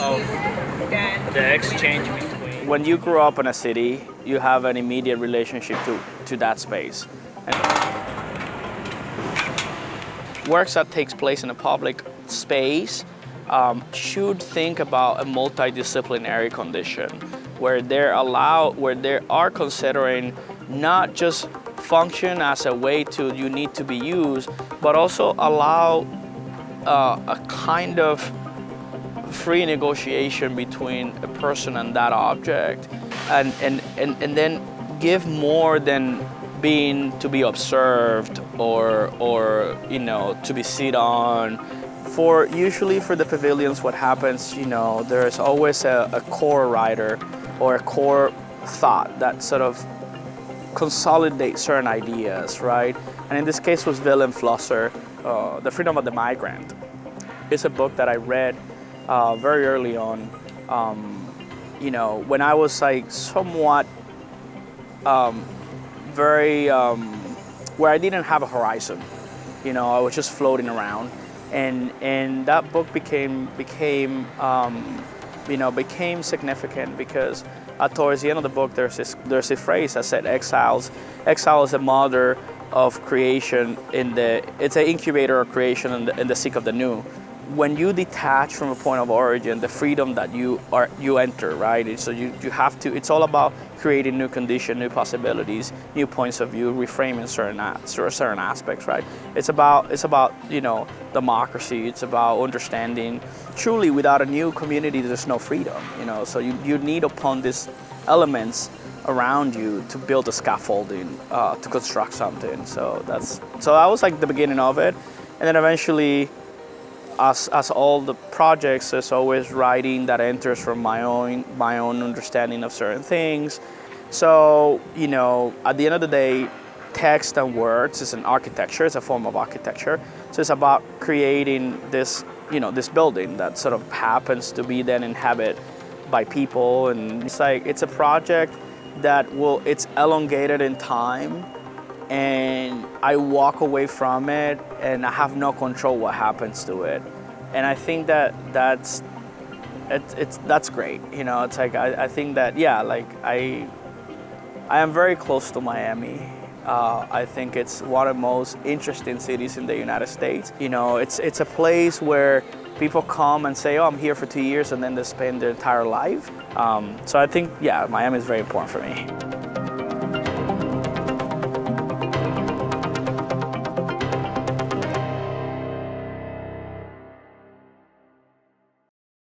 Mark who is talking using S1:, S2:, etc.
S1: of the exchange between.
S2: When you grew up in a city, you have an immediate relationship to that space. And works that takes place in a public space should think about a multidisciplinary condition where they are considering not just function as a way to you need to be used, but also allow a kind of free negotiation between a person and that object, and then give more than being to be observed or to be sit on. Usually for the pavilions, what happens, there's always a core writer or a core thought that sort of consolidates certain ideas, right? And in this case was Willem Flosser, The Freedom of the Migrant. It's a book that I read very early on, when I was like somewhat where I didn't have a horizon. I was just floating around, and that book became significant because towards the end of the book there's a phrase that said exile is a mother of creation it's an incubator of creation in the seek of the new. When you detach from a point of origin, the freedom that you enter, right? So you have to. It's all about creating new conditions, new possibilities, new points of view, reframing certain aspects, right? It's about democracy. It's about understanding. Truly, without a new community, there's no freedom. So you need upon these elements around you to build a scaffolding to construct something. So that was like the beginning of it, and then eventually. As all the projects, there's always writing that enters from my own understanding of certain things. So, at the end of the day, text and words is an architecture, it's a form of architecture. So it's about creating this, this building that sort of happens to be then inhabited by people. And it's a project that it's elongated in time, and I walk away from it and I have no control what happens to it. And I think that's great. It's like I think that I am very close to Miami. I think it's one of the most interesting cities in the United States. It's a place where people come and say, oh, I'm here for 2 years, and then they spend their entire life. So I think, Miami is very important for me.